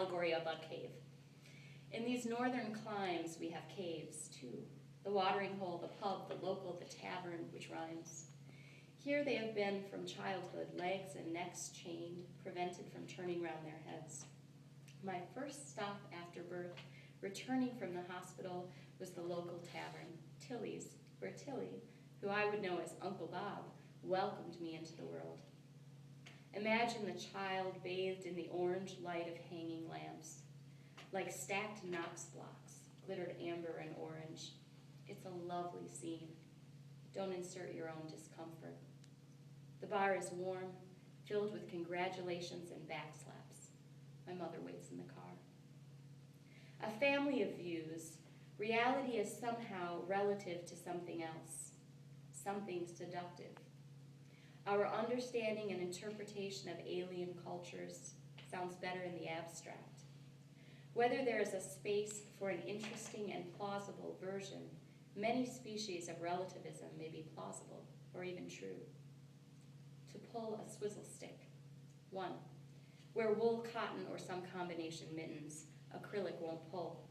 Allegory of a cave. In these northern climes, we have caves, too. The watering hole, the pub, the local, the tavern, which rhymes. Here they have been from childhood, legs and necks chained, prevented from turning round their heads. My first stop after birth, returning from the hospital, was the local tavern, Tilly's, where Tilly, who I would know as Uncle Bob, welcomed me into the world. Imagine the child bathed in the orange light of hanging lamps. Like stacked Knox blocks, glittered amber and orange. It's a lovely scene. Don't insert your own discomfort. The bar is warm, filled with congratulations and backslaps. My mother waits in the car. A family of views. Reality is somehow relative to something else, something seductive. Our understanding and interpretation of alien cultures sounds better in the abstract. Whether there is a space for an interesting and plausible version, many species of relativism may be plausible or even true. To pull a swizzle stick. 1. Wear wool, cotton, or some combination mittens. Acrylic won't pull.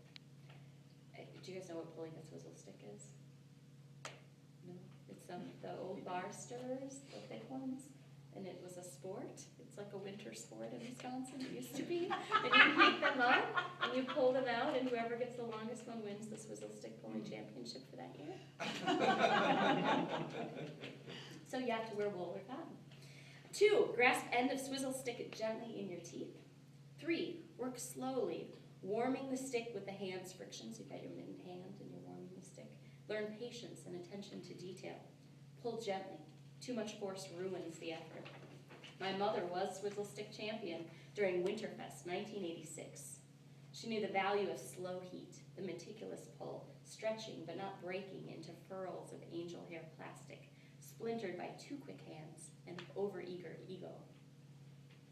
Do you guys know what pulling a swizzle stick is? No? It's the old bar stirrers, the thick ones, and it was a sport. It's like a winter sport in Wisconsin, it used to be. And you heat them up, and you pull them out, and whoever gets the longest one wins the swizzle stick pulling championship for that year. So you have to wear wool or cotton. 2, grasp end of swizzle stick gently in your teeth. 3, work slowly, warming the stick with the hand's frictions. You've got your mittened hand and you're warming the stick. Learn patience and attention to detail. Pull gently. Too much force ruins the effort. My mother was swizzle stick champion during Winterfest 1986. She knew the value of slow heat, the meticulous pull, stretching but not breaking into furls of angel hair plastic, splintered by too quick hands and overeager ego.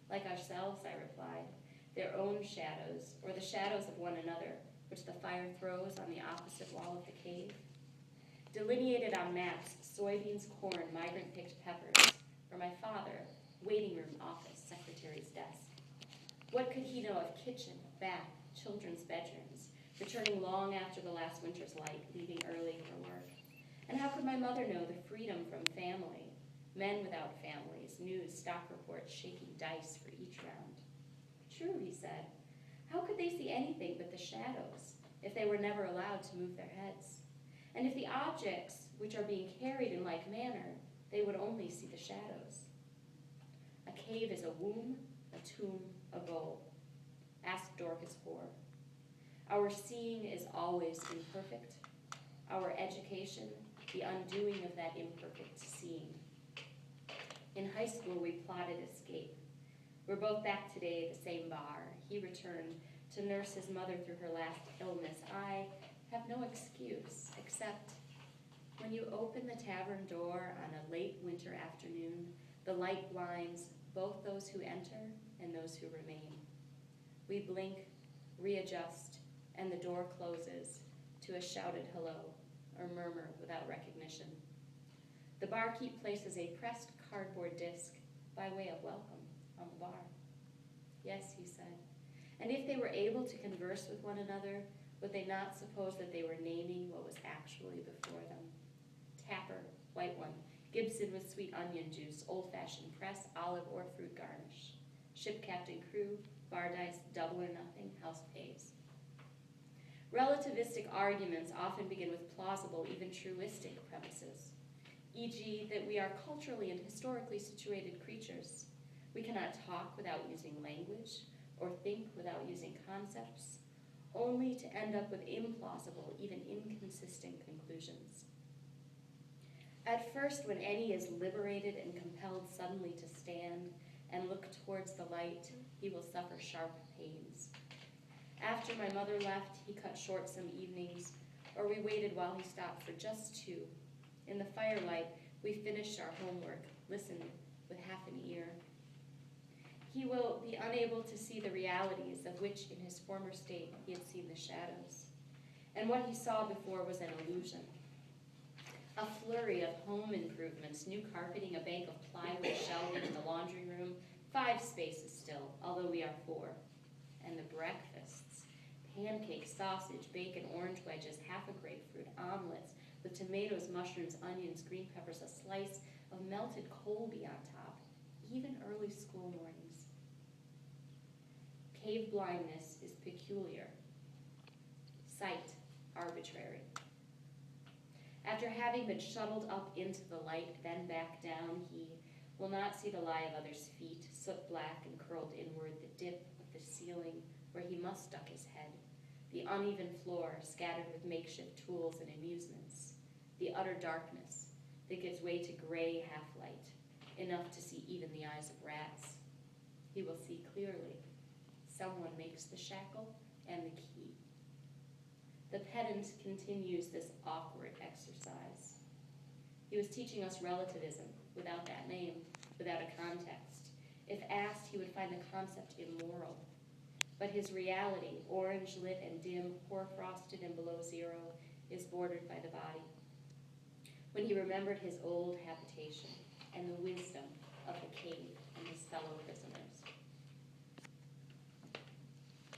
Like ourselves, I replied, their own shadows, or the shadows of one another, which the fire throws on the opposite wall of the cave. Delineated on maps, soybeans, corn, migrant-picked peppers. For my father, waiting room, office, secretary's desk. What could he know of kitchen, bath, children's bedrooms, returning long after the last winter's light, leaving early for work? And how could my mother know the freedom from family, men without families, news, stock reports, shaking dice for each round? True, he said. How could they see anything but the shadows if they were never allowed to move their heads? And if the objects which are being carried in like manner, they would only see the shadows. A cave is a womb, a tomb, a goal. Ask Dorcas Hoare. Our seeing is always imperfect. Our education, the undoing of that imperfect seeing. In high school, we plotted escape. We're both back today at the same bar. He returned to nurse his mother through her last illness. I have no excuse, except when you open the tavern door on a late winter afternoon, the light blinds both those who enter and those who remain. We blink, readjust, and the door closes to a shouted hello or murmur without recognition. The barkeep places a pressed cardboard disc by way of welcome on the bar. Yes, he said. And if they were able to converse with one another, would they not suppose that they were naming what was actually before them? Tapper, white one, Gibson with sweet onion juice, old-fashioned press, olive or fruit garnish. Ship captain crew, bar dice, double or nothing, house pays. Relativistic arguments often begin with plausible, even truistic premises, e.g. that we are culturally and historically situated creatures. We cannot talk without using language or think without using concepts, only to end up with implausible, even inconsistent conclusions. At first, when Eddie is liberated and compelled suddenly to stand and look towards the light, he will suffer sharp pains. After my mother left, he cut short some evenings, or we waited while he stopped for just 2. In the firelight, we finished our homework, listened with half an ear. He will be unable to see the realities of which in his former state he had seen the shadows. And what he saw before was an illusion. A flurry of home improvements, new carpeting, a bank of plywood shelving in the laundry room, 5 spaces still, although we are 4. And the breakfasts. Pancakes, sausage, bacon, orange wedges, half a grapefruit, omelets with tomatoes, mushrooms, onions, green peppers, a slice of melted Colby on top. Even early school mornings. Cave blindness is peculiar. Sight, arbitrary. After having been shuttled up into the light, then back down, he will not see the lie of others' feet, soot black and curled inward, the dip of the ceiling where he must duck his head, the uneven floor scattered with makeshift tools and amusements, the utter darkness that gives way to gray half-light, enough to see even the eyes of rats. He will see clearly. Someone makes the shackle and the key. The pedant continues this awkward exercise. He was teaching us relativism without that name, without a context. If asked, he would find the concept immoral. But his reality, orange-lit and dim, hoar-frosted and below zero, is bordered by the body. When he remembered his old habitation and the wisdom of the cave,